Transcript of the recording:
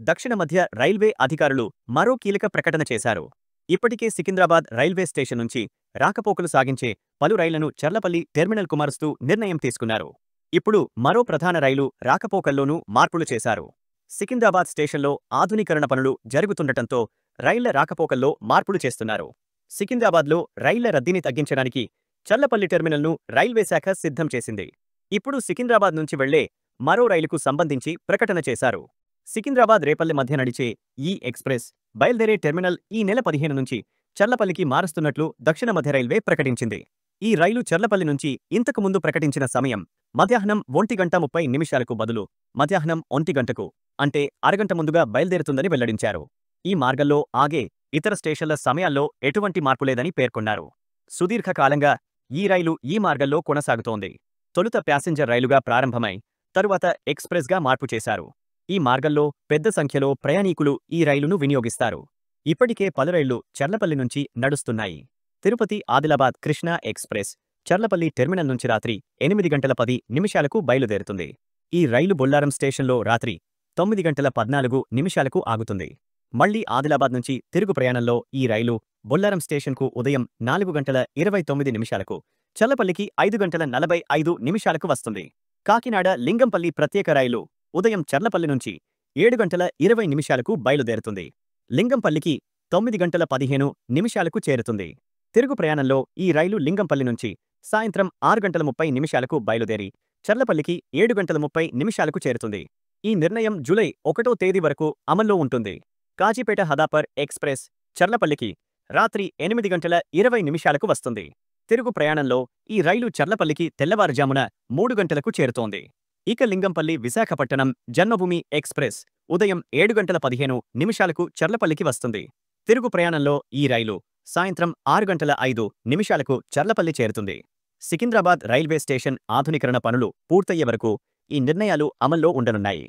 దక్షిణ మధ్య రైల్వే అధికారులు మరో కీలక ప్రకటన చేశారు. ఇప్పటికే సికింద్రాబాద్ రైల్వే స్టేషన్ నుంచి రాకపోకలు సాగించే పలు రైళ్లను చర్లపల్లి టెర్మినల్కు మారుస్తూ నిర్ణయం తీసుకున్నారు. ఇప్పుడు మరో ప్రధాన రైలు రాకపోకల్లోనూ మార్పులు చేశారు. సికింద్రాబాద్ స్టేషన్లో ఆధునీకరణ పనులు జరుగుతుండటంతో రైళ్ల రాకపోకల్లో మార్పులు చేస్తున్నారు. సికింద్రాబాద్లో రైళ్ల రద్దీని తగ్గించడానికి చర్లపల్లి టెర్మినల్ను రైల్వే శాఖ సిద్ధం చేసింది. ఇప్పుడు సికింద్రాబాద్ నుంచి వెళ్లే మరో రైలుకు సంబంధించి ప్రకటన చేశారు. సికింద్రాబాద్ రేపల్లె మధ్య నడిచే ఈ ఎక్స్ప్రెస్ బయల్దేరే టెర్మినల్ ఈ నెల 15 నుంచి చర్లపల్లికి మారుస్తున్నట్లు దక్షిణ మధ్య రైల్వే ప్రకటించింది. ఈ రైలు చర్లపల్లి నుంచి ఇంతకు ముందు ప్రకటించిన సమయం మధ్యాహ్నం 1:30 బదులు మధ్యాహ్నం 1 అంటే అరగంట ముందుగా బయల్దేరుతుందని వెల్లడించారు. ఈ మార్గంలో ఆగే ఇతర స్టేషన్ల సమయాల్లో ఎటువంటి మార్పు లేదని పేర్కొన్నారు. సుదీర్ఘకాలంగా ఈ రైలు ఈ మార్గంలో కొనసాగుతోంది. తొలుత ప్యాసింజర్ రైలుగా ప్రారంభమై తరువాత ఎక్స్ప్రెస్గా మార్పు చేశారు. ఈ మార్గంలో పెద్ద సంఖ్యలో ప్రయాణికులు ఈ రైలును వినియోగిస్తారు. ఇప్పటికే పలు రైళ్లు చర్లపల్లి నుంచి నడుస్తున్నాయి. తిరుపతి ఆదిలాబాద్ కృష్ణా ఎక్స్ప్రెస్ చర్లపల్లి టెర్మినల్ నుంచి రాత్రి 8:10 బయలుదేరుతుంది. ఈ రైలు బొల్లారం స్టేషన్లో రాత్రి 9:14 ఆగుతుంది. మళ్లీ ఆదిలాబాద్ నుంచి తిరుగు ప్రయాణంలో ఈ రైలు బొల్లారం స్టేషన్కు ఉదయం 4:29 చర్లపల్లికి 5:45 వస్తుంది. కాకినాడ లింగంపల్లి ప్రత్యేక రైలు ఉదయం చర్లపల్లి నుంచి 7:20 బయలుదేరుతుంది. లింగంపల్లికి 9:15 చేరుతుంది. తిరుగు ప్రయాణంలో ఈ రైలు లింగంపల్లి నుంచి సాయంత్రం 6:30 బయలుదేరి చర్లపల్లికి 7:30 చేరుతుంది. ఈ నిర్ణయం జూలై 1వ తేదీ వరకు అమల్లో ఉంటుంది. కాజీపేట హదాపర్ ఎక్స్ప్రెస్ చర్లపల్లికి రాత్రి 8:20 వస్తుంది. తిరుగు ప్రయాణంలో ఈ రైలు చర్లపల్లికి తెల్లవారుజామున 3 గంటలకు చేరుతోంది. ఇక లింగంపల్లి విశాఖపట్టణం జన్మభూమి ఎక్స్ప్రెస్ ఉదయం 7:15 చర్లపల్లికి వస్తుంది. తిరుగు ప్రయాణంలో ఈ రైలు సాయంత్రం 6:05 చర్లపల్లి చేరుతుంది. సికింద్రాబాద్ రైల్వే స్టేషన్ ఆధునీకరణ పనులు పూర్తయ్యే వరకు ఈ నిర్ణయాలు అమల్లో ఉండనున్నాయి.